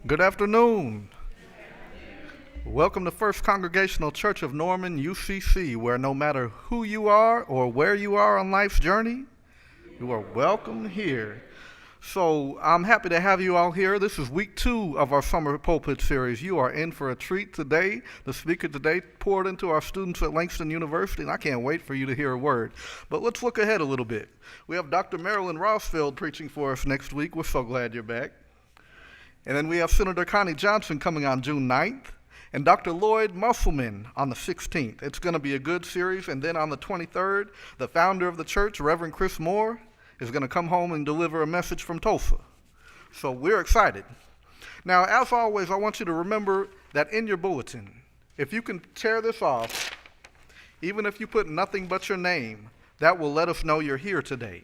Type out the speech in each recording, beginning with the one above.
Good afternoon. Welcome to First Congregational Church of Norman, UCC, where no matter who you are or where you are on life's journey, you are welcome here. So I'm happy to have you all here. This is week 2 of our Summer Pulpit Series. You are in for a treat today. The speaker today poured into our students at Langston University, and I can't wait for you to hear a word. But let's look ahead a little bit. We have Dr. Marilyn Rossfeld preaching for us next week. We're so glad you're back. And then we have Senator Connie Johnson coming on June 9th, and Dr. Lloyd Musselman on the 16th. It's going to be a good series. And then on the 23rd, the founder of the church, Reverend Chris Moore, is going to come home and deliver a message from Tulsa. So we're excited. Now, as always, I want you to remember that in your bulletin, if you can tear this off, even if you put nothing but your name, that will let us know you're here today.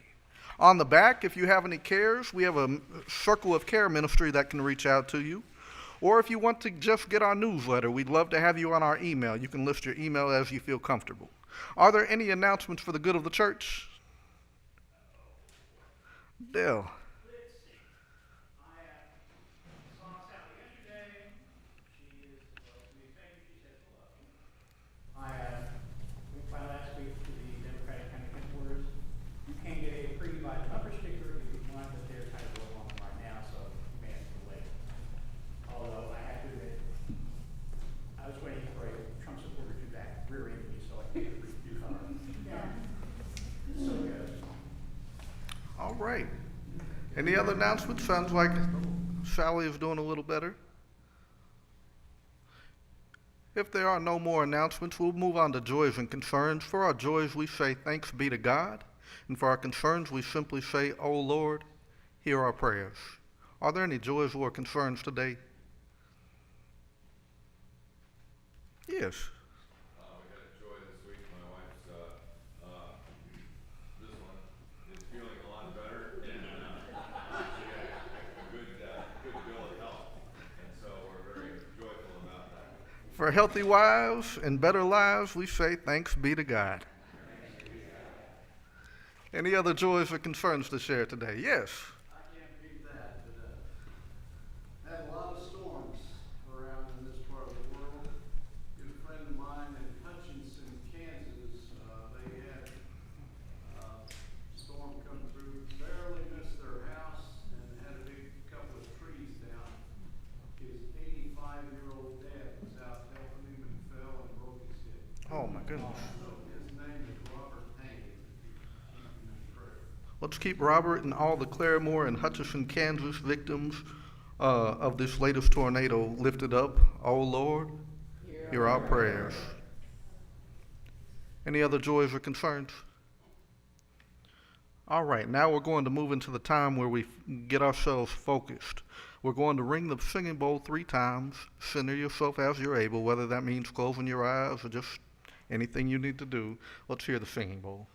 On the back, if you have any cares, we have a Circle of Care ministry that can reach out to you. Or if you want to just get our newsletter, we'd love to have you on our email. You can list your email as you feel comfortable. Are there any announcements for the good of the church? Dale. All right. Any other announcements? Sounds like Sally is doing a little better. If there are no more announcements, we'll move on to joys and concerns. For our joys, we say thanks be to God. And for our concerns, we simply say, "Oh Lord, hear our prayers." Are there any joys or concerns today? Yes. We had joy this week. My wife's this one is feeling a lot better, and she had a good bill of health, and so we're very joyful about that. For healthy wives and better lives, we say thanks be to God. Any other joys or concerns to share today? Yes. I can't beat that, but had a lot of storms around in this part of the world. Good friend of mine in Hutchinson, Kansas, they had a storm come through, barely missed their house, and had a big couple of trees down. His 85-year-old dad was out helping him and fell and broke his hip. Oh my goodness. His name is Robert Payne. Keep him in prayer. Let's keep Robert and all the Claremore and Hutchinson, Kansas victims of this latest tornado lifted up. Oh Lord, hear our prayers. Any other joys or concerns? All right, now we're going to move into the time where we get ourselves focused. We're going to ring the singing bowl 3 times. Center yourself as you're able, whether that means closing your eyes or just anything you need to do. Let's hear the singing bowl.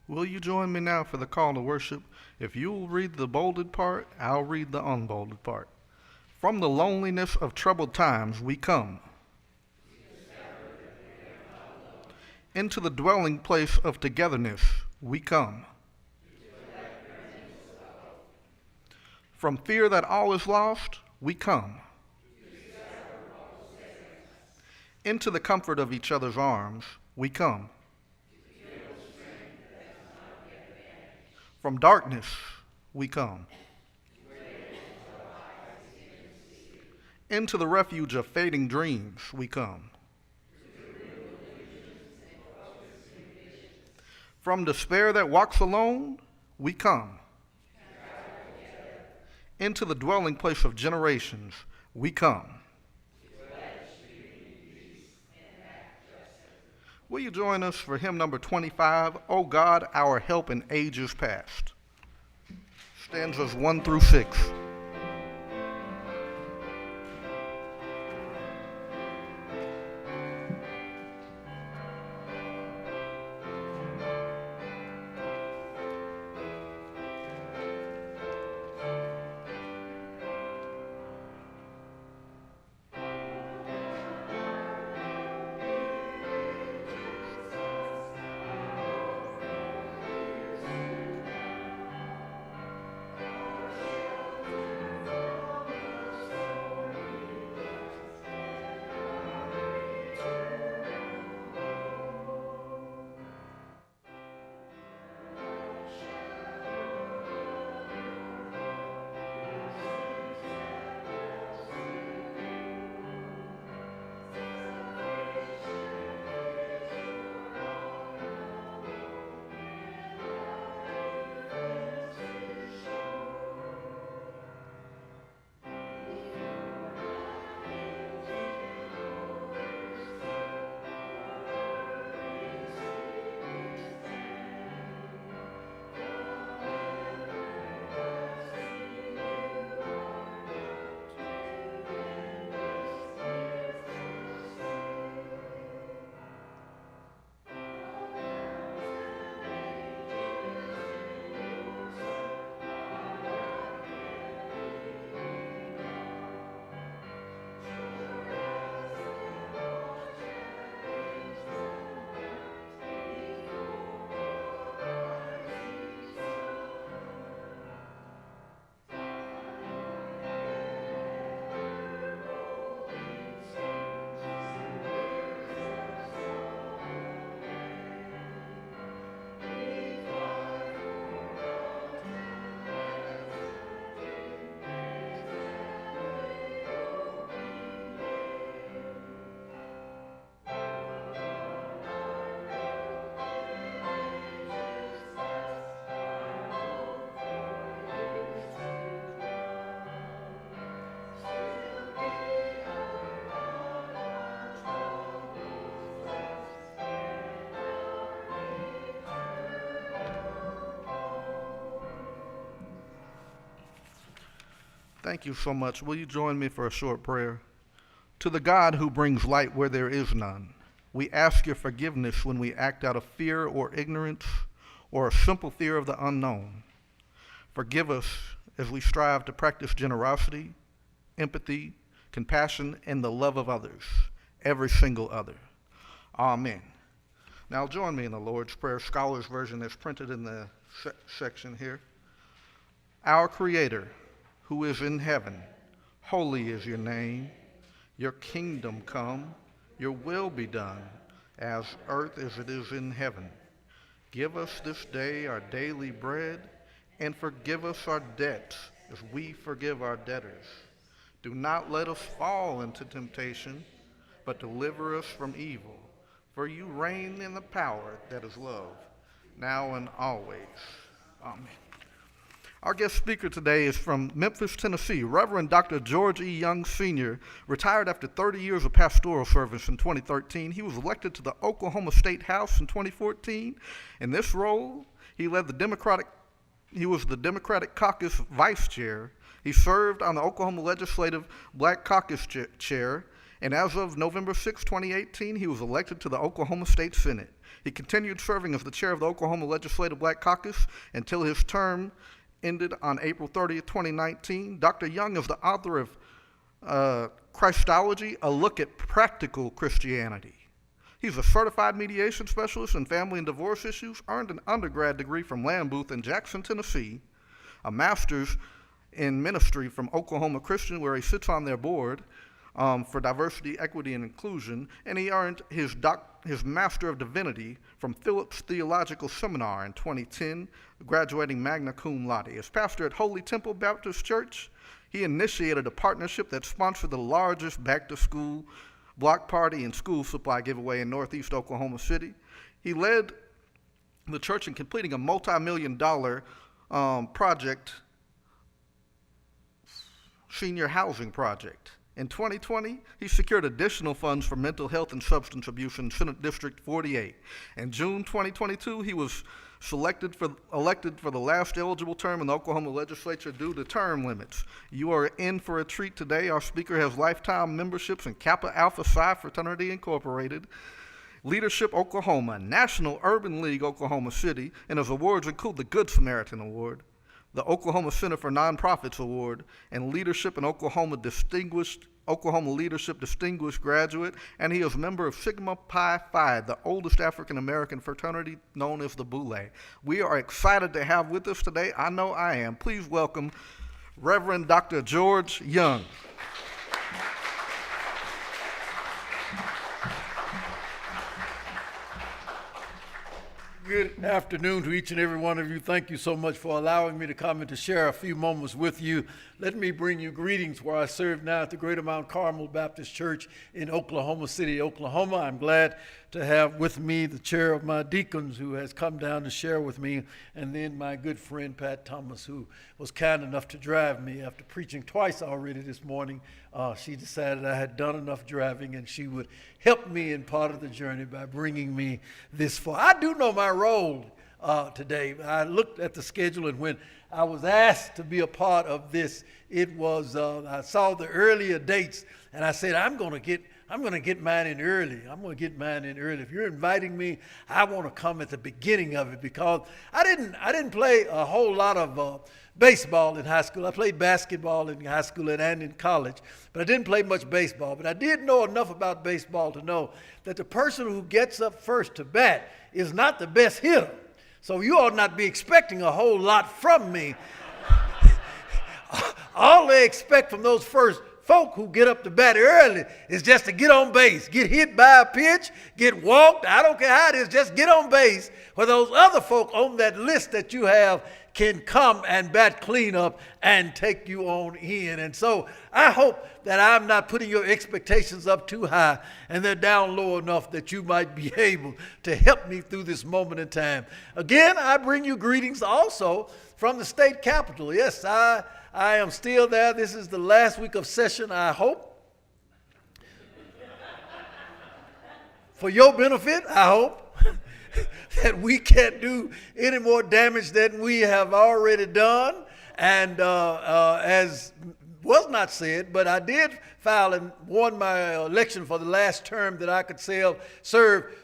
Will you join me now for the call to worship? If you will read the bolded part, I'll read the unbolded part. From the loneliness of troubled times we come. Into the dwelling place of togetherness we come. From fear that all is lost, we come. Into the comfort of each other's arms we come. From darkness we come. Into the refuge of fading dreams we come. From despair that walks alone we come. Into the dwelling place of generations we come. Will you join us for hymn number 25, O God, Our Help in Ages Past? Stanzas 1 through 6. Thank you so much. Will you join me for a short prayer? To the God who brings light where there is none, we ask your forgiveness when we act out of fear or ignorance or a simple fear of the unknown. Forgive us as we strive to practice generosity, empathy, compassion, and the love of others, every single other. Amen. Now join me in the Lord's Prayer Scholars Version that's printed in the section here. Our Creator, who is in heaven, holy is your name. Your kingdom come, your will be done, as earth as it is in heaven. Give us this day our daily bread, and forgive us our debts as we forgive our debtors. Do not let us fall into temptation, but deliver us from evil. For you reign in the power that is love, now and always. Amen. Our guest speaker today is from Memphis, Tennessee. Reverend Dr. George E. Young, Sr. retired after 30 years of pastoral service in 2013. He was elected to the Oklahoma State House in 2014. In this role, he was the Democratic Caucus Vice Chair. He served on the Oklahoma Legislative Black Caucus Chair, and as of November 6, 2018, he was elected to the Oklahoma State Senate. He continued serving as the chair of the Oklahoma Legislative Black Caucus until his term ended on April 30th, 2019. Dr. Young is the author of Christology, A Look at Practical Christianity. He's a certified mediation specialist in family and divorce issues, earned an undergrad degree from Lambuth in Jackson, Tennessee, a master's in ministry from Oklahoma Christian, where he sits on their board for diversity, equity, and inclusion, and he earned his Master of Divinity from Phillips Theological Seminar in 2010, graduating magna cum laude. As pastor at Holy Temple Baptist Church, he initiated a partnership that sponsored the largest back-to-school block party and school supply giveaway in Northeast Oklahoma City. He led the church in completing a multi-million-dollar project, senior housing project. In 2020, he secured additional funds for mental health and substance abuse in Senate District 48. In June 2022, he was elected for the last eligible term in the Oklahoma legislature due to term limits. You are in for a treat today. Our speaker has lifetime memberships in Kappa Alpha Psi Fraternity Incorporated, Leadership Oklahoma, National Urban League Oklahoma City, and his awards include the Good Samaritan Award, the Oklahoma Center for Nonprofits Award, and Leadership in Oklahoma Leadership Distinguished Graduate, and he is a member of Sigma Pi Phi, the oldest African American fraternity known as the Boule. We are excited to have with us today. I know I am. Please welcome Reverend Dr. George Young. Good afternoon to each and every one of you. Thank you so much for allowing me to come and to share a few moments with you. Let me bring you greetings where I serve now at the Greater Mount Carmel Baptist Church in Oklahoma City, Oklahoma. I'm glad to have with me the chair of my deacons who has come down to share with me, and then my good friend Pat Thomas, who was kind enough to drive me. After preaching twice already this morning, she decided I had done enough driving and she would help me in part of the journey by bringing me this far. I do know my role today. I looked at the schedule, and when I was asked to be a part of this, it was I saw the earlier dates, and I said, I'm going to get mine in early. I'm going to get mine in early. If you're inviting me, I want to come at the beginning of it, because I didn't play a whole lot of baseball in high school. I played basketball in high school and in college, but I didn't play much baseball. But I did know enough about baseball to know that the person who gets up first to bat is not the best hitter. So you ought not be expecting a whole lot from me. All they expect from those first folk who get up to bat early is just to get on base, get hit by a pitch, get walked. I don't care how it is, just get on base, where those other folk on that list that you have can come and bat cleanup and take you on in. And so I hope that I'm not putting your expectations up too high and they're down low enough that you might be able to help me through this moment in time. Again, I bring you greetings also from the state capitol. Yes, I am still there. This is the last week of session, I hope. For your benefit, I hope that we can't do any more damage than we have already done. And as was not said, but I did file and won my election for the last term that I could serve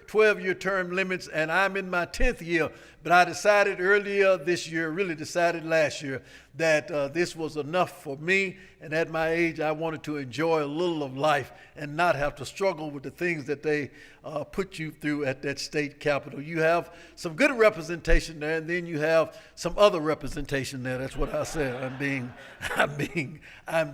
12-year term limits, and I'm in my 10th year. But I decided earlier this year, really decided last year, that this was enough for me, and at my age I wanted to enjoy a little of life and not have to struggle with the things that they put you through at that state capitol. You have some good representation there, and then you have some other representation there. That's what I said. I'm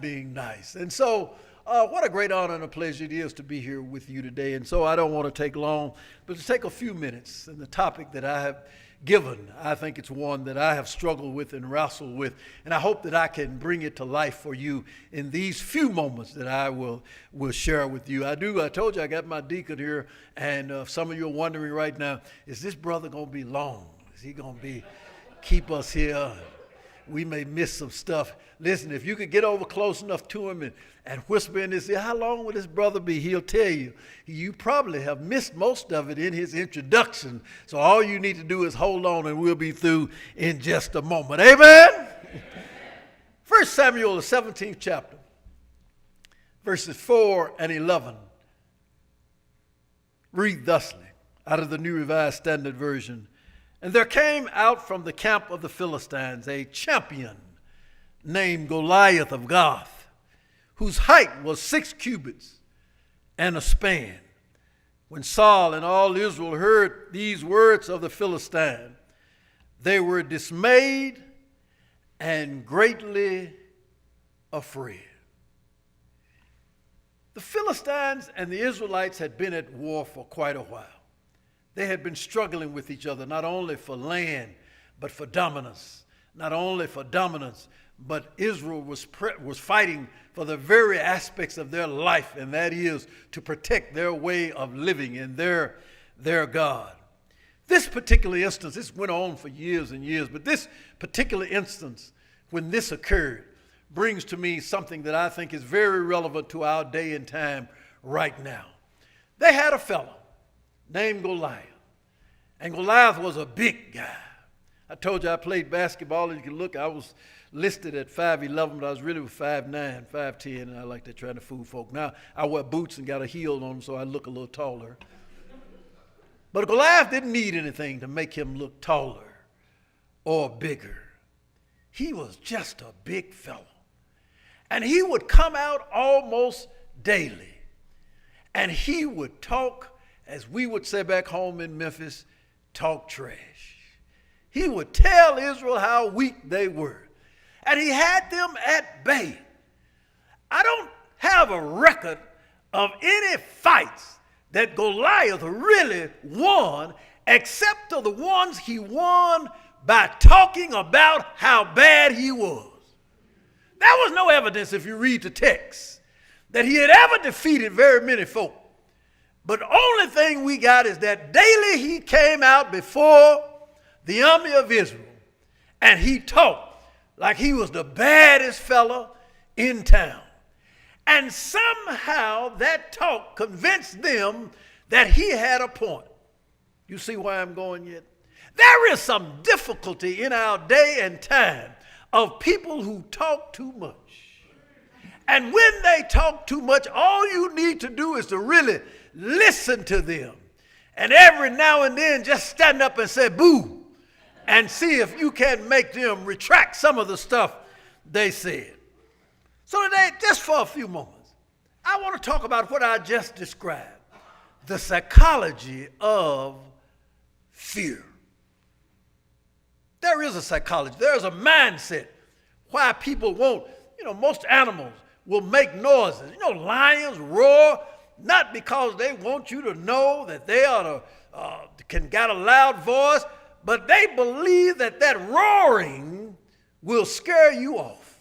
being nice. And so what a great honor and a pleasure it is to be here with you today. And so I don't want to take long, but to take a few minutes. And the topic that I have given, I think it's one that I have struggled with and wrestled with, and I hope that I can bring it to life for you in these few moments that I will share with you. I told you I got my deacon here, and some of you are wondering right now, is this brother going to be long? Is he going to keep us here? We may miss some stuff. Listen, if you could get over close enough to him and whisper in his ear, how long will this brother be? He'll tell you. You probably have missed most of it in his introduction. So all you need to do is hold on, and we'll be through in just a moment. Amen? 1 Samuel, the 17th chapter, verses 4 and 11. Read thusly out of the New Revised Standard Version. And there came out from the camp of the Philistines a champion named Goliath of Gath, whose height was 6 cubits and a span. When Saul and all Israel heard these words of the Philistine, they were dismayed and greatly afraid. The Philistines and the Israelites had been at war for quite a while. They had been struggling with each other, not only for land, but for dominance. Not only for dominance, but Israel was fighting for the very aspects of their life, and that is to protect their way of living and their God. This particular instance, this went on for years and years, but this particular instance, when this occurred, brings to me something that I think is very relevant to our day and time right now. They had a fellow named Goliath. And Goliath was a big guy. I told you I played basketball. You can look, I was listed at 5'11", but I was really 5'9", 5'10", and I like to try to fool folk. Now I wear boots and got a heel on them, so I look a little taller. But Goliath didn't need anything to make him look taller or bigger. He was just a big fellow. And he would come out almost daily, and he would talk, as we would say back home in Memphis, talk trash. He would tell Israel how weak they were. And he had them at bay. I don't have a record of any fights that Goliath really won, except for the ones he won by talking about how bad he was. There was no evidence, if you read the text, that he had ever defeated very many folk. But the only thing we got is that daily he came out before the army of Israel, and he talked like he was the baddest fella in town. And somehow that talk convinced them that he had a point. You see why I'm going yet? There is some difficulty in our day and time of people who talk too much. And when they talk too much, all you need to do is to really listen to them. And every now and then just stand up and say boo, and see if you can make them retract some of the stuff they said. So today, just for a few moments, I want to talk about what I just described, the psychology of fear. There is a psychology. There is a mindset why people won't, most animals will make noises. Lions roar, not because they want you to know that they can got a loud voice, but they believe that roaring will scare you off.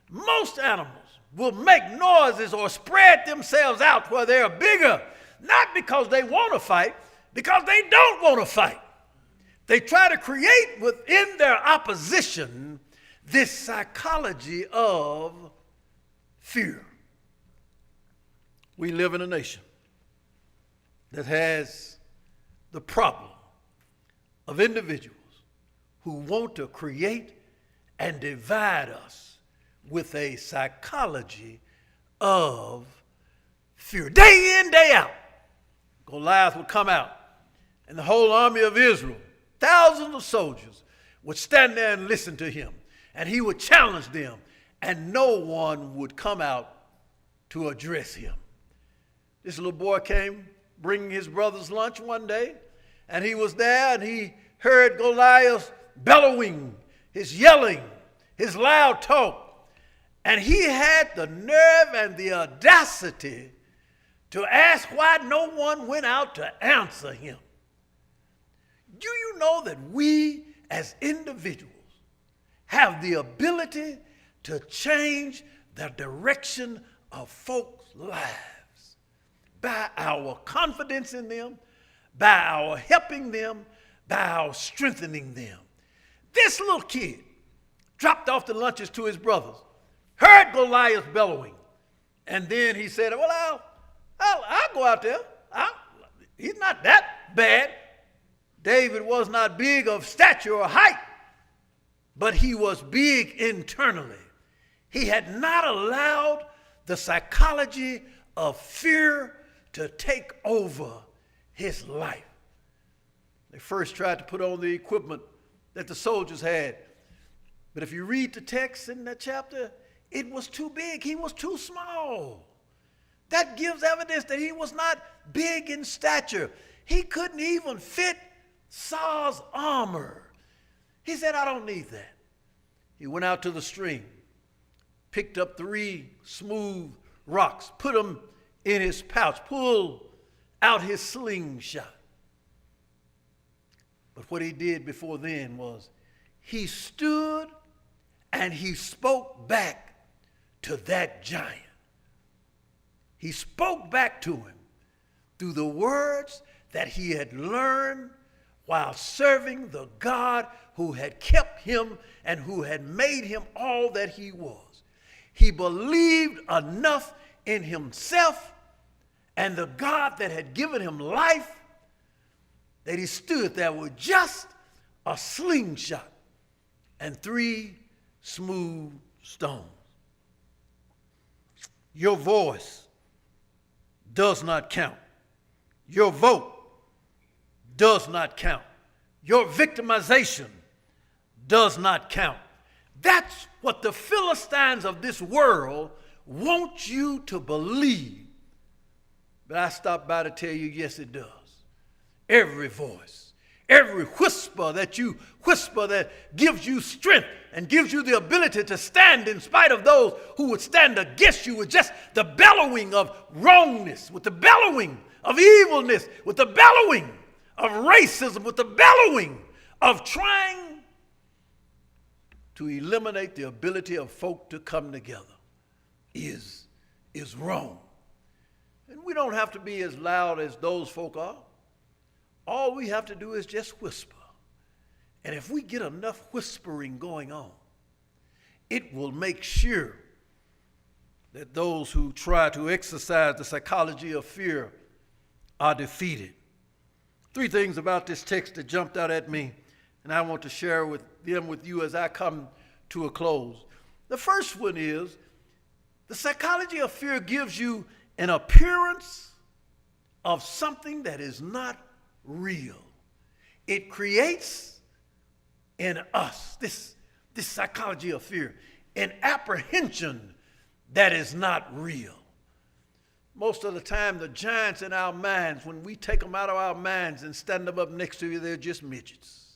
Most animals will make noises or spread themselves out where they are bigger, not because they want to fight, because they don't want to fight. They try to create within their opposition this psychology of fear. We live in a nation that has the problem of individuals who want to create and divide us with a psychology of fear. Day in, day out, Goliath would come out, and the whole army of Israel, thousands of soldiers, would stand there and listen to him, and he would challenge them, and no one would come out to address him. This little boy came bringing his brother's lunch one day, and he was there, and he heard Goliath bellowing, his yelling, his loud talk, and he had the nerve and the audacity to ask why no one went out to answer him. Do you know that we as individuals have the ability to change the direction of folks' lives by our confidence in them, by our helping them, by our strengthening them? This little kid dropped off the lunches to his brothers, heard Goliath bellowing, and then he said, well, I'll go out there. He's not that bad. David was not big of stature or height, but he was big internally. He had not allowed the psychology of fear to take over his life. They first tried to put on the equipment that the soldiers had, but if you read the text in that chapter, it was too big. He was too small. That gives evidence that he was not big in stature. He couldn't even fit Saul's armor. He said, I don't need that. He went out to the stream, picked up 3 smooth rocks, put them in his pouch, pulled out his slingshot. But what he did before then was he stood and he spoke back to that giant. He spoke back to him through the words that he had learned while serving the God who had kept him and who had made him all that he was. He believed enough in himself and the God that had given him life that he stood there with just a slingshot and 3 smooth stones. Your voice does not count. Your vote does not count. Your victimization does not count. That's what the Philistines of this world want you to believe. But I stopped by to tell you, yes, it does. Every voice, every whisper that you whisper that gives you strength and gives you the ability to stand in spite of those who would stand against you with just the bellowing of wrongness, with the bellowing of evilness, with the bellowing of racism, with the bellowing of trying to eliminate the ability of folk to come together is wrong. And we don't have to be as loud as those folk are. All we have to do is just whisper. And if we get enough whispering going on, it will make sure that those who try to exercise the psychology of fear are defeated. 3 things about this text that jumped out at me, and I want to share with you as I come to a close. The first one is the psychology of fear gives you an appearance of something that is not real. It creates in us this psychology of fear, an apprehension that is not real. Most of the time, the giants in our minds, when we take them out of our minds and stand them up next to you, they're just midgets.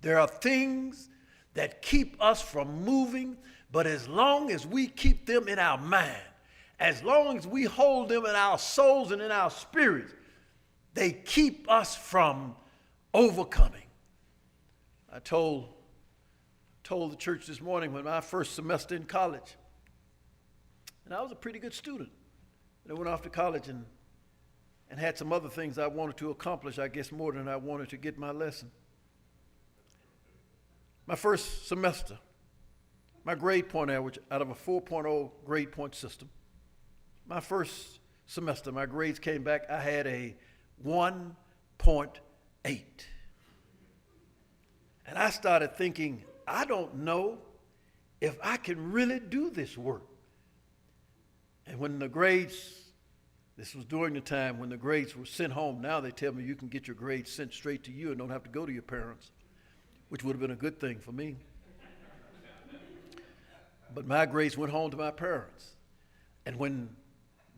There are things that keep us from moving, but as long as we keep them in our mind, as long as we hold them in our souls and in our spirits, they keep us from overcoming. I told the church this morning when my first semester in college, and I was a pretty good student. And I went off to college and had some other things I wanted to accomplish, I guess more than I wanted to get my lesson. My first semester, my grade point average out of a 4.0 grade point system, my first semester, my grades came back, I had a 1.8. And I started thinking, I don't know if I can really do this work. And when the grades, this was during the time when the grades were sent home. Now they tell me you can get your grades sent straight to you and don't have to go to your parents, which would have been a good thing for me. But my grades went home to my parents. And when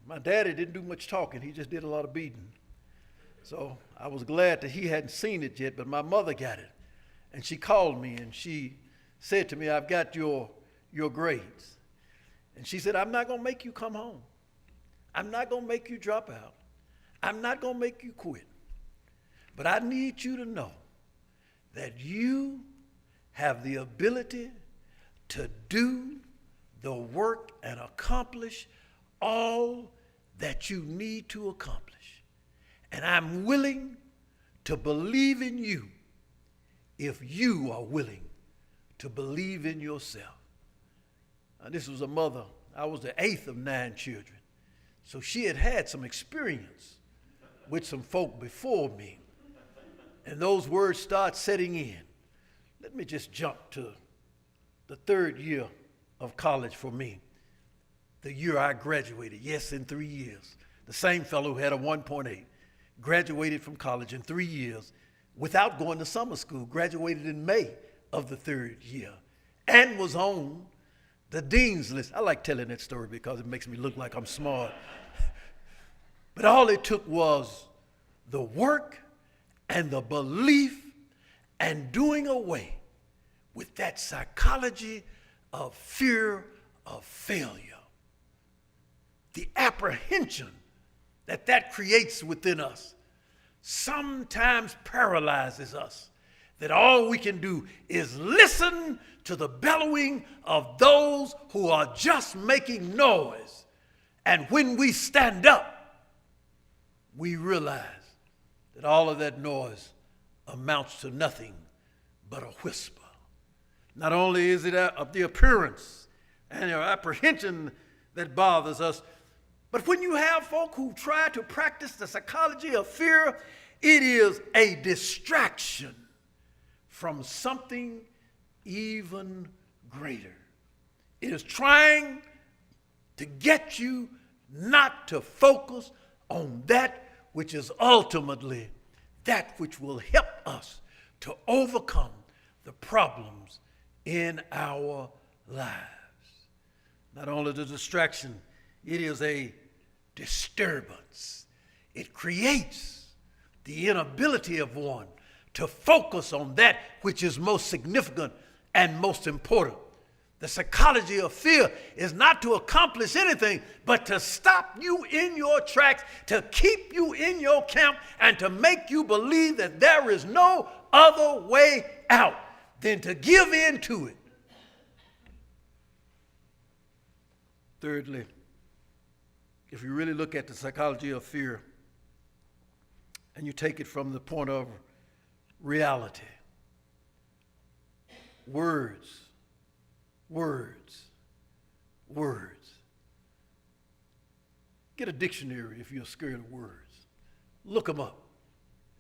my daddy didn't do much talking, he just did a lot of beating. So I was glad that he hadn't seen it yet, but my mother got it. And she called me and she said to me, I've got your grades. And she said, I'm not going to make you come home. I'm not going to make you drop out. I'm not going to make you quit. But I need you to know that you have the ability to do the work and accomplish all that you need to accomplish. And I'm willing to believe in you if you are willing to believe in yourself. Now, this was a mother. I was the 8th of 9 children. So she had had some experience with some folk before me. And those words start setting in. Let me just jump to the 3rd year of college for me. The year I graduated, yes, in 3 years. The same fellow who had a 1.8 graduated from college in 3 years without going to summer school, graduated in May of the 3rd year, and was on the dean's list. I like telling that story because it makes me look like I'm smart. But all it took was the work and the belief and doing away with that psychology of fear of failure. The apprehension that creates within us sometimes paralyzes us, that all we can do is listen to the bellowing of those who are just making noise. And when we stand up, we realize that all of that noise amounts to nothing but a whisper. Not only is it of the appearance and our apprehension that bothers us, but when you have folk who try to practice the psychology of fear, it is a distraction from something even greater. It is trying to get you not to focus on that which is ultimately that which will help us to overcome the problems in our lives. Not only the distraction, it is a disturbance. It creates the inability of one to focus on that which is most significant and most important. The psychology of fear is not to accomplish anything, but to stop you in your tracks, to keep you in your camp, and to make you believe that there is no other way out than to give in to it. Thirdly, if you really look at the psychology of fear and you take it from the point of reality, words. Get a dictionary if you're scared of words. Look them up.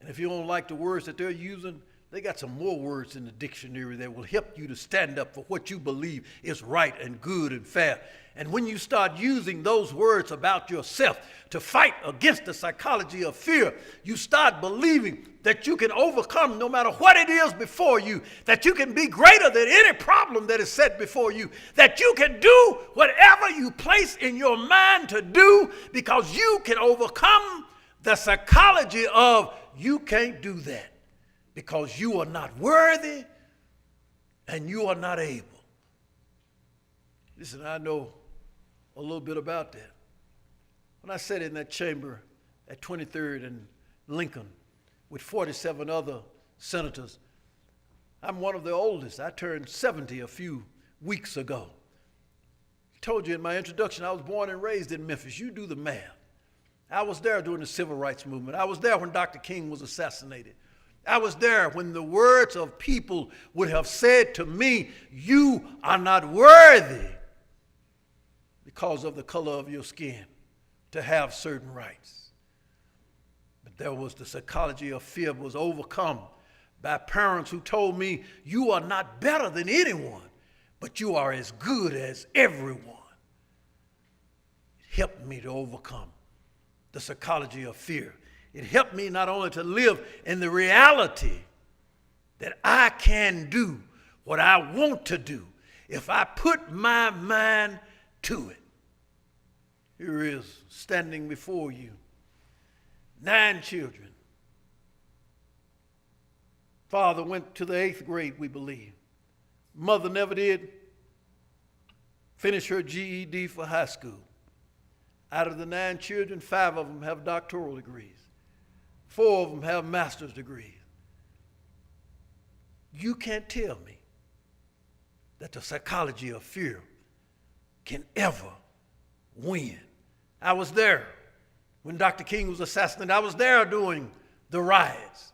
And if you don't like the words that they're using, they got some more words in the dictionary that will help you to stand up for what you believe is right and good and fair. And when you start using those words about yourself to fight against the psychology of fear, you start believing that you can overcome no matter what it is before you, that you can be greater than any problem that is set before you, that you can do whatever you place in your mind to do because you can overcome the psychology of you can't do that because you are not worthy and you are not able. Listen, I know a little bit about that. When I sat in that chamber at 23rd and Lincoln with 47 other senators, I'm one of the oldest. I turned 70 a few weeks ago. I told you in my introduction, I was born and raised in Memphis. You do the math. I was there during the Civil Rights Movement. I was there when Dr. King was assassinated. I was there when the words of people would have said to me, you are not worthy because of the color of your skin to have certain rights. But there was the psychology of fear was overcome by parents who told me, you are not better than anyone, but you are as good as everyone. It helped me to overcome the psychology of fear. It helped me not only to live in the reality that I can do what I want to do if I put my mind to it. Here is standing before you, 9 children. Father went to the 8th grade, we believe. Mother never did finish her GED for high school. Out of the 9 children, 5 of them have doctoral degrees. 4 of them have master's degrees. You can't tell me that the psychology of fear can ever win. I was there when Dr. King was assassinated. I was there during the riots.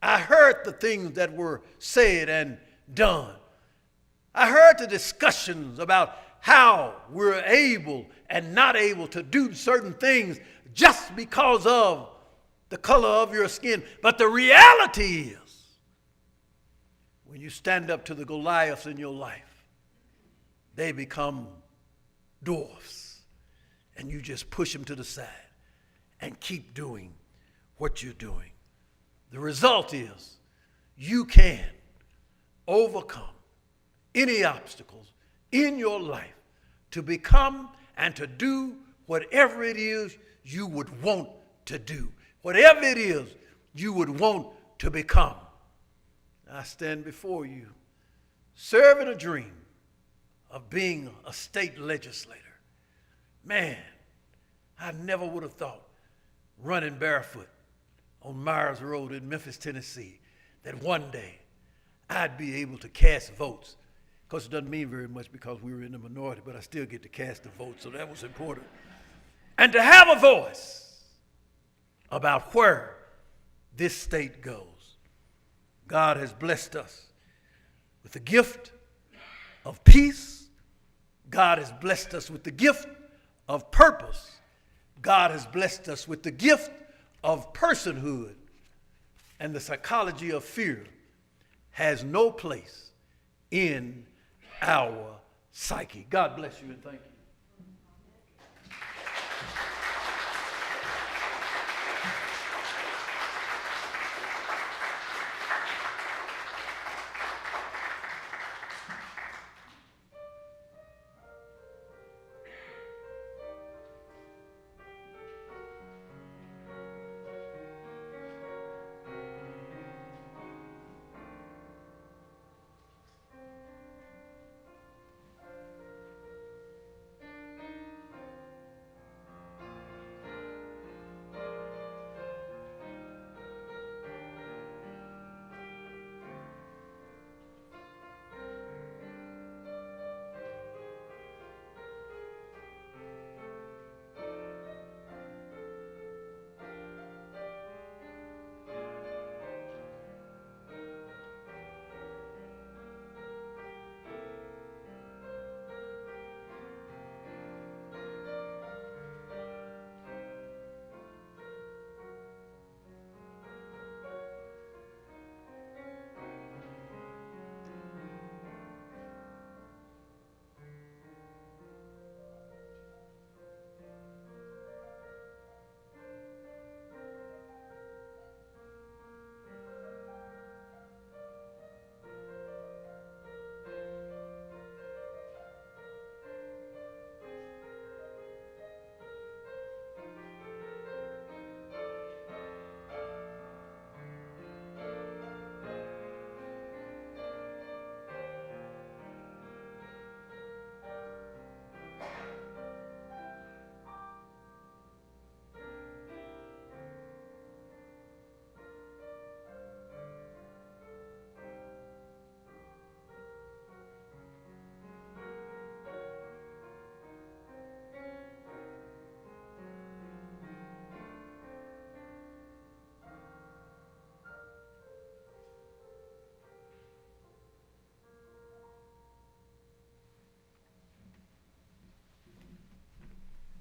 I heard the things that were said and done. I heard the discussions about how we're able and not able to do certain things just because of the color of your skin. But the reality is, when you stand up to the Goliaths in your life, they become dwarfs. And you just push them to the side and keep doing what you're doing. The result is you can overcome any obstacles in your life to become and to do whatever it is you would want to do, whatever it is you would want to become. I stand before you, serving a dream of being a state legislator. Man, I never would have thought, running barefoot on Myers Road in Memphis, Tennessee, that one day I'd be able to cast votes. Of course, it doesn't mean very much because we were in the minority, but I still get to cast the vote, so that was important. And to have a voice about where this state goes. God has blessed us with the gift of peace. God has blessed us with the gift of purpose. God has blessed us with the gift of personhood. And the psychology of fear has no place in our psyche. God bless you and thank you.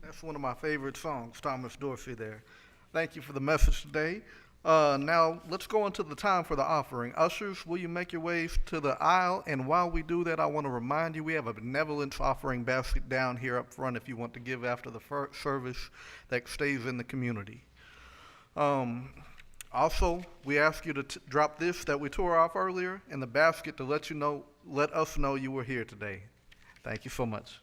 That's one of my favorite songs, Thomas Dorsey there. Thank you for the message today. Now, let's go into the time for the offering. Ushers, will you make your ways to the aisle? And while we do that, I want to remind you we have a benevolence offering basket down here up front if you want to give after the service that stays in the community. Also, we ask you to drop this that we tore off earlier in the basket to let us know you were here today. Thank you so much.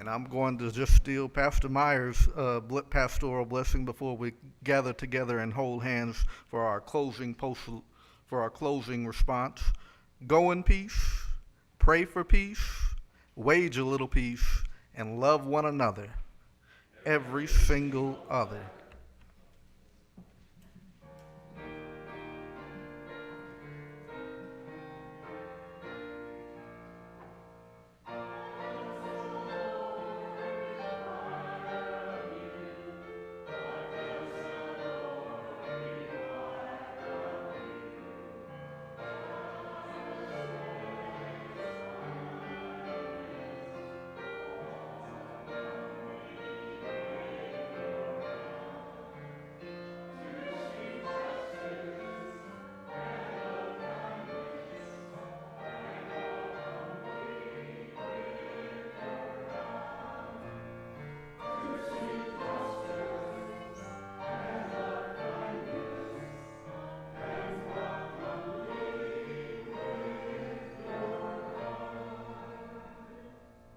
And I'm going to just steal Pastor Myers' pastoral blessing before we gather together and hold hands for our closing response. Go in peace, pray for peace, wage a little peace, and love one another, every single other.